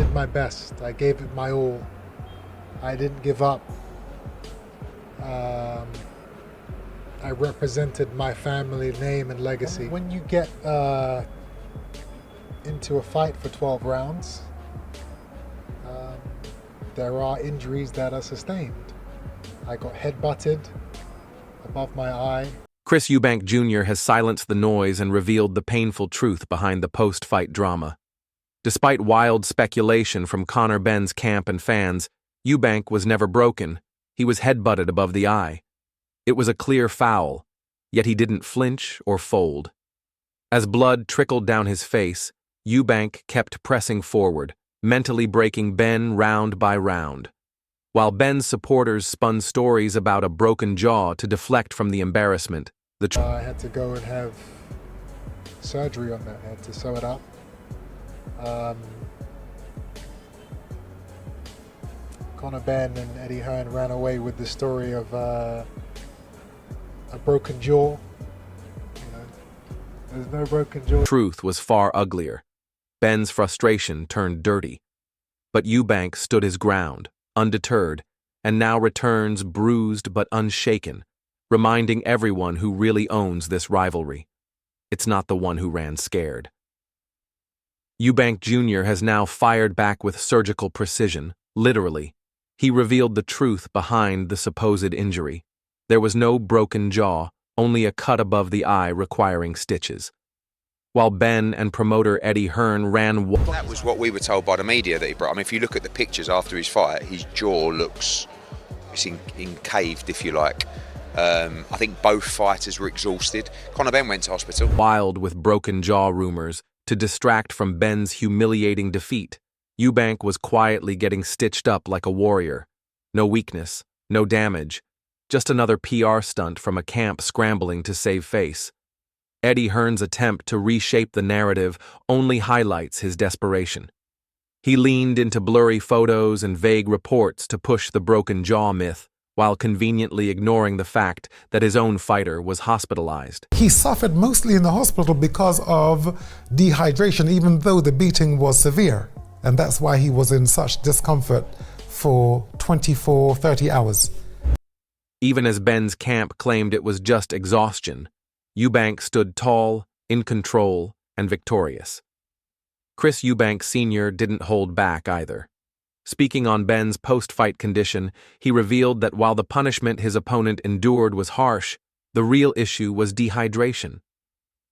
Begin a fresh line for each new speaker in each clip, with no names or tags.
did my best. I gave it my all. I didn't give up. I represented my family name and legacy. When you get into a fight for 12 rounds, there are injuries that are sustained. I got headbutted above my eye.
Chris Eubank Jr. has silenced the noise and revealed the painful truth behind the post-fight drama. Despite wild speculation from Conor Benn's camp and fans, Eubank was never broken. He was headbutted above the eye. It was a clear foul, yet he didn't flinch or fold. As blood trickled down his face, Eubank kept pressing forward, mentally breaking Benn round by round. While Benn's supporters spun stories about a broken jaw to deflect from the embarrassment,
I had to go and have surgery on that. I had to sew it up. Conor Benn and Eddie Hearn ran away with the story of a broken jaw. There's no broken jaw.
Truth was far uglier. Benn's frustration turned dirty. But Eubank stood his ground, undeterred, and now returns bruised but unshaken, reminding everyone who really owns this rivalry. It's not the one who ran scared. Eubank Jr. has now fired back with surgical precision, literally. He revealed the truth behind the supposed injury. There was no broken jaw, only a cut above the eye requiring stitches. While Benn and promoter Eddie Hearn ran...
That was what we were told by the media that he brought. I mean, if you look at the pictures after his fight, his jaw looks... it's encaved, if you like. I think both fighters were exhausted. Conor Benn went to hospital.
Wild with broken jaw rumors to distract from Benn's humiliating defeat, Eubank was quietly getting stitched up like a warrior. No weakness, no damage, just another PR stunt from a camp scrambling to save face. Eddie Hearn's attempt to reshape the narrative only highlights his desperation. He leaned into blurry photos and vague reports to push the broken jaw myth, while conveniently ignoring the fact that his own fighter was hospitalized.
He suffered mostly in the hospital because of dehydration, even though the beating was severe. And that's why he was in such discomfort for 24, 30 hours.
Even as Benn's camp claimed it was just exhaustion, Eubank stood tall, in control, and victorious. Chris Eubank Sr. didn't hold back either. Speaking on Benn's post-fight condition, he revealed that while the punishment his opponent endured was harsh, the real issue was dehydration.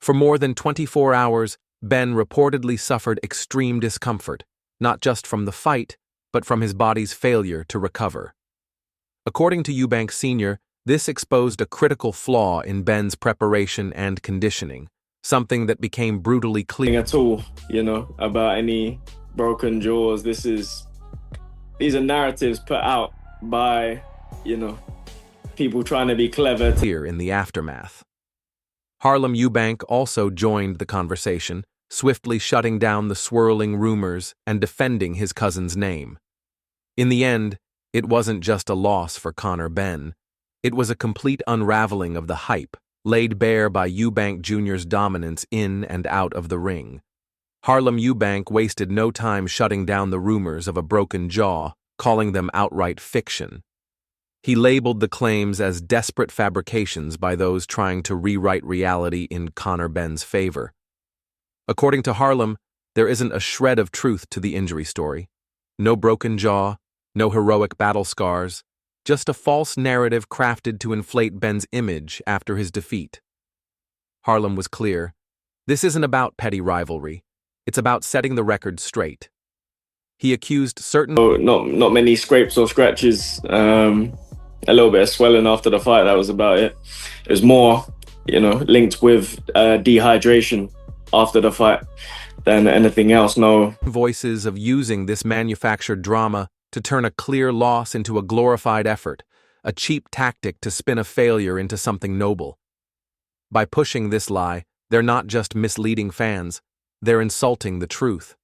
For more than 24 hours, Benn reportedly suffered extreme discomfort, not just from the fight, but from his body's failure to recover. According to Eubank Sr., this exposed a critical flaw in Benn's preparation and conditioning, something that became brutally clear.
At all, about any broken jaws. These are narratives put out by, people trying to be clever.
Clear in the aftermath. Harlem Eubank also joined the conversation, swiftly shutting down the swirling rumors and defending his cousin's name. In the end, it wasn't just a loss for Conor Benn. It was a complete unraveling of the hype, laid bare by Eubank Jr.'s dominance in and out of the ring. Harlem Eubank wasted no time shutting down the rumors of a broken jaw, calling them outright fiction. He labeled the claims as desperate fabrications by those trying to rewrite reality in Conor Benn's favor. According to Harlem, there isn't a shred of truth to the injury story. No broken jaw, no heroic battle scars, just a false narrative crafted to inflate Benn's image after his defeat. Harlem was clear. This isn't about petty rivalry. It's about setting the record straight. He accused certain...
Not many scrapes or scratches, a little bit of swelling after the fight, that was about it. It was more, linked with dehydration after the fight than anything else, no.
Voices of using this manufactured drama to turn a clear loss into a glorified effort, a cheap tactic to spin a failure into something noble. By pushing this lie, they're not just misleading fans, they're insulting the truth.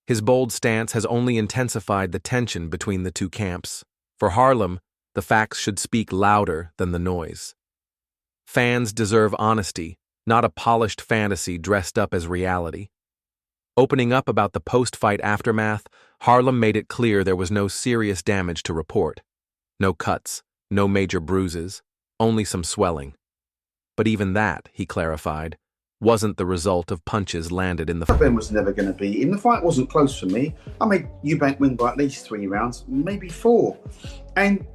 His bold stance has only intensified the tension between the two camps. For Harlem, the facts should speak louder than the noise. Fans deserve honesty, not a polished fantasy dressed up as reality. Opening up about the post-fight aftermath, Harlem made it clear there was no serious damage to report. No cuts, no major bruises, only some swelling. But even that, he clarified, wasn't the result of punches landed in the
Ben was never going to beat him. The fight wasn't close for me. I made Eubank win by at least 3 rounds, maybe 4. And,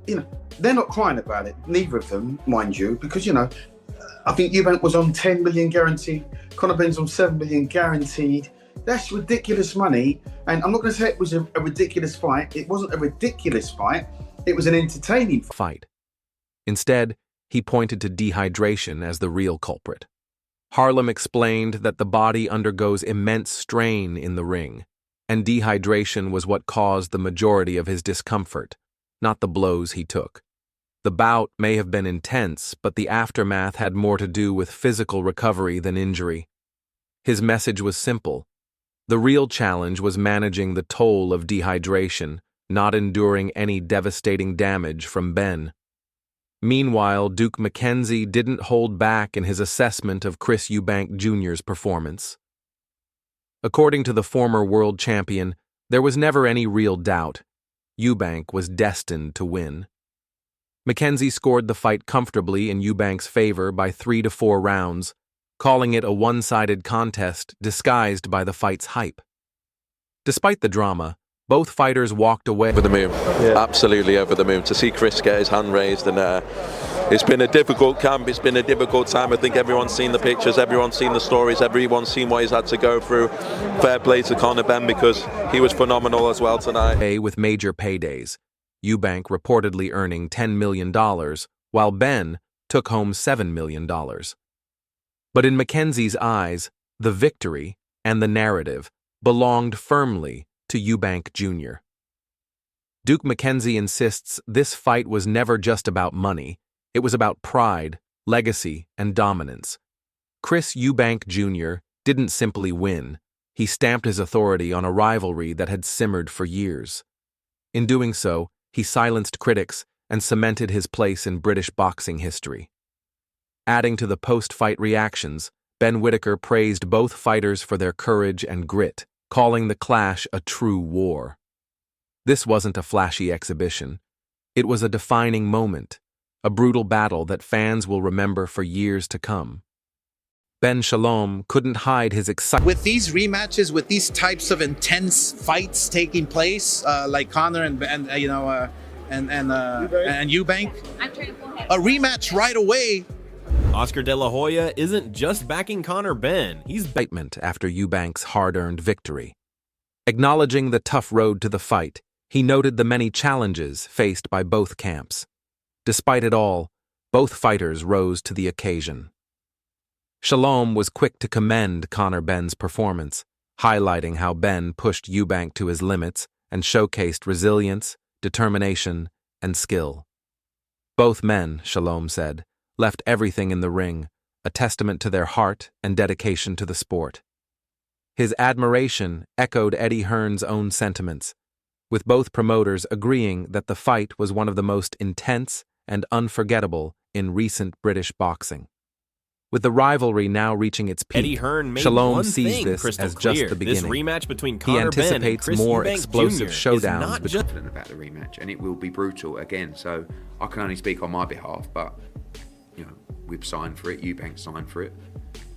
you know, they're not crying about it, neither of them, mind you, because, you know, I think Eubank was on 10 million guaranteed, Conor Benn's on 7 million guaranteed. That's ridiculous money. And I'm not going to say it was a ridiculous fight. It wasn't a ridiculous fight. It was an entertaining
fight. Instead, he pointed to dehydration as the real culprit. Harlem explained that the body undergoes immense strain in the ring, and dehydration was what caused the majority of his discomfort, not the blows he took. The bout may have been intense, but the aftermath had more to do with physical recovery than injury. His message was simple. The real challenge was managing the toll of dehydration, not enduring any devastating damage from Benn. Meanwhile, Duke McKenzie didn't hold back in his assessment of Chris Eubank Jr.'s performance. According to the former world champion, there was never any real doubt. Eubank was destined to win. McKenzie scored the fight comfortably in Eubank's favor by 3 to 4 rounds, calling it a one-sided contest disguised by the fight's hype. Despite the drama, both fighters walked away
over the moon. Absolutely over the moon. To see Chris get his hand raised, and it's been a difficult camp, it's been a difficult time. I think everyone's seen the pictures, everyone's seen the stories, everyone's seen what he's had to go through. Fair play to Conor Benn because he was phenomenal as well tonight.
With major paydays, Eubank reportedly earning $10 million, while Benn took home $7 million. But in McKenzie's eyes, the victory and the narrative belonged firmly to Eubank Jr. Duke McKenzie insists this fight was never just about money, it was about pride, legacy, and dominance. Chris Eubank Jr. didn't simply win, he stamped his authority on a rivalry that had simmered for years. In doing so, he silenced critics and cemented his place in British boxing history. Adding to the post-fight reactions, Ben Whittaker praised both fighters for their courage and grit, calling the clash a true war. This wasn't a flashy exhibition. It was a defining moment, a brutal battle that fans will remember for years to come. Ben Shalom couldn't hide his excitement.
With these rematches, with these types of intense fights taking place, like Conor and Eubank, a rematch right away.
Oscar De La Hoya isn't just backing Conor Benn, he's
excitement after Eubank's hard-earned victory. Acknowledging the tough road to the fight, he noted the many challenges faced by both camps. Despite it all, both fighters rose to the occasion. Shalom was quick to commend Conor Benn's performance, highlighting how Benn pushed Eubank to his limits and showcased resilience, determination, and skill. Both men, Shalom said, left everything in the ring, a testament to their heart and dedication to the sport. His admiration echoed Eddie Hearn's own sentiments, with both promoters agreeing that the fight was one of the most intense and unforgettable in recent British boxing. With the rivalry now reaching its peak,
Eddie Hearn made
Shalom
one
sees
thing
this
crystal
as
clear.
just the beginning.
This rematch between
He
Conor Benn and
anticipates
Chris
more
Eubank
explosive
Jr.
showdowns
is not
Confident about the rematch, and it will be brutal again. So I can only speak on my behalf, but you know we've signed for it. Eubank signed for it,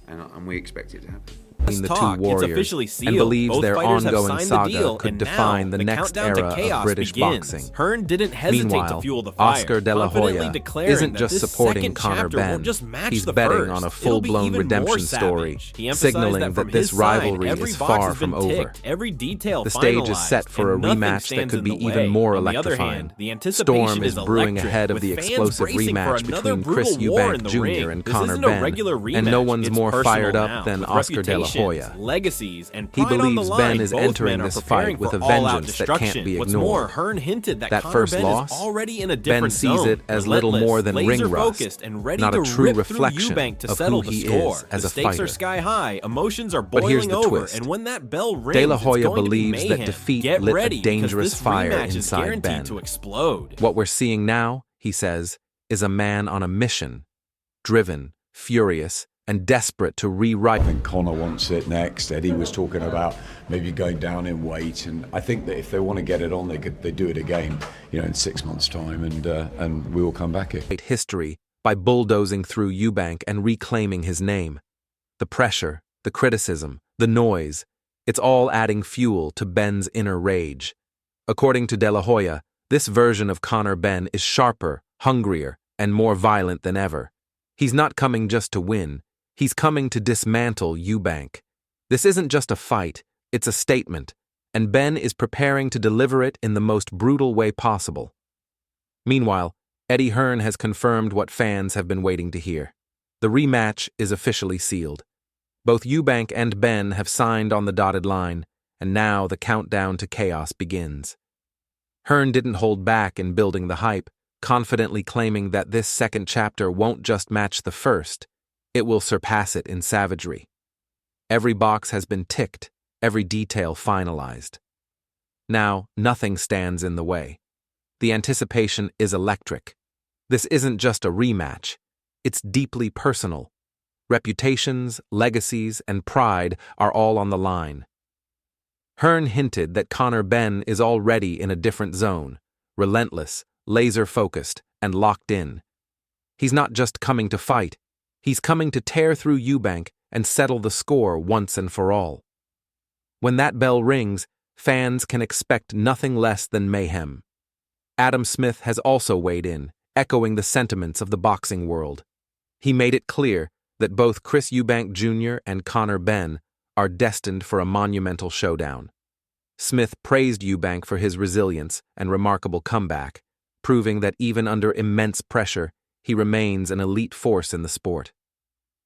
and we expect it to happen.
between the
talk,
two warriors
it's officially sealed.
and believes
Both
their
fighters have
ongoing
signed
saga
the deal,
could
and
define
now
the next
countdown
era
to chaos
of British
begins.
boxing.
Hearn didn't hesitate
Meanwhile,
to fuel the fire,
Oscar De La
confidently
Hoya
declaring
isn't
that
just
this
supporting
second
Conor
chapter
Benn,
won't just match
he's
the
betting
first.
on a
It'll be
full-blown
even
redemption
more
story,
savage. He emphasized
signaling
that from
that this
his side,
rivalry
every
is
box
far
has
from
been
over.
ticked, every detail
The stage is set
finalized,
for a
and nothing
rematch that
stands
could
in
be
the
even
way.
more
On the other
electrifying.
hand, the anticipation
Storm is
is
brewing
electric,
ahead of
with
the
fans
explosive
bracing for
rematch
another
between Chris
brutal war in
Eubank
the
Jr.
ring.
and
This
Conor
isn't a
Benn,
regular rematch.
and no one's
It's
more
personal
fired up
now,
than
with
Oscar De La
reputations,
Hoya.
legacies, and
He
pride on the
believes
line.
Benn is
Both
entering
men are
this
preparing
fight with
for
a
all-out
vengeance that can't
destruction.
be
What's
ignored.
more, Hearn hinted that
That
Conor
first
Benn
loss,
is already in a
Ben
different
sees
zone,
it as little
relentless,
more than ring rust,
laser-focused, and ready
not
to
a true
rip
reflection
through Eubank to
of
settle
who
the
he
score.
is as
The
a
stakes
fighter.
are sky high, emotions are
But here's
boiling
the
over,
twist.
and when that bell rings,
De La
it's
Hoya
going to be
believes that
mayhem.
defeat
Get
lit
ready,
a dangerous
because this
fire
rematch is
inside
guaranteed
Ben.
to explode.
What we're seeing now, he says, is a man on a mission, driven, furious, and desperate to rewrite.
I think Conor wants it next. Eddie was talking about maybe going down in weight, and I think that if they want to get it on, they do it again, in 6 months' time, and we will come back here.
History by bulldozing through Eubank and reclaiming his name. The pressure, the criticism, the noise, it's all adding fuel to Benn's inner rage. According to De La Hoya, this version of Conor Benn is sharper, hungrier, and more violent than ever. He's not coming just to win. He's coming to dismantle Eubank. This isn't just a fight, it's a statement, and Benn is preparing to deliver it in the most brutal way possible. Meanwhile, Eddie Hearn has confirmed what fans have been waiting to hear. The rematch is officially sealed. Both Eubank and Benn have signed on the dotted line, and now the countdown to chaos begins. Hearn didn't hold back in building the hype, confidently claiming that this second chapter won't just match the first, it will surpass it in savagery. Every box has been ticked, every detail finalized. Now, nothing stands in the way. The anticipation is electric. This isn't just a rematch, it's deeply personal. Reputations, legacies, and pride are all on the line. Hearn hinted that Conor Benn is already in a different zone, relentless, laser-focused, and locked in. He's not just coming to fight, he's coming to tear through Eubank and settle the score once and for all. When that bell rings, fans can expect nothing less than mayhem. Adam Smith has also weighed in, echoing the sentiments of the boxing world. He made it clear that both Chris Eubank Jr. and Conor Benn are destined for a monumental showdown. Smith praised Eubank for his resilience and remarkable comeback, proving that even under immense pressure, he remains an elite force in the sport.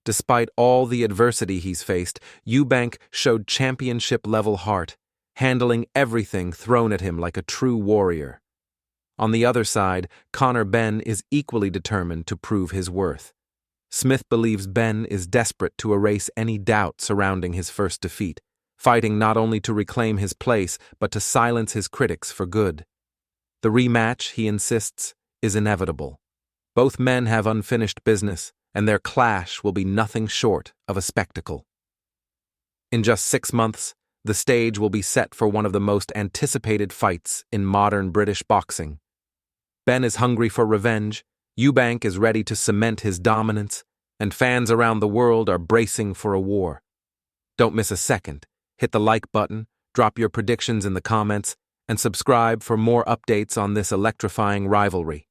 Despite all the adversity he's faced, Eubank showed championship-level heart, handling everything thrown at him like a true warrior. On the other side, Conor Benn is equally determined to prove his worth. Smith believes Benn is desperate to erase any doubt surrounding his first defeat, fighting not only to reclaim his place but to silence his critics for good. The rematch, he insists, is inevitable. Both men have unfinished business, and their clash will be nothing short of a spectacle. In just 6 months, the stage will be set for one of the most anticipated fights in modern British boxing. Benn is hungry for revenge, Eubank is ready to cement his dominance, and fans around the world are bracing for a war. Don't miss a second. Hit the like button, drop your predictions in the comments, and subscribe for more updates on this electrifying rivalry.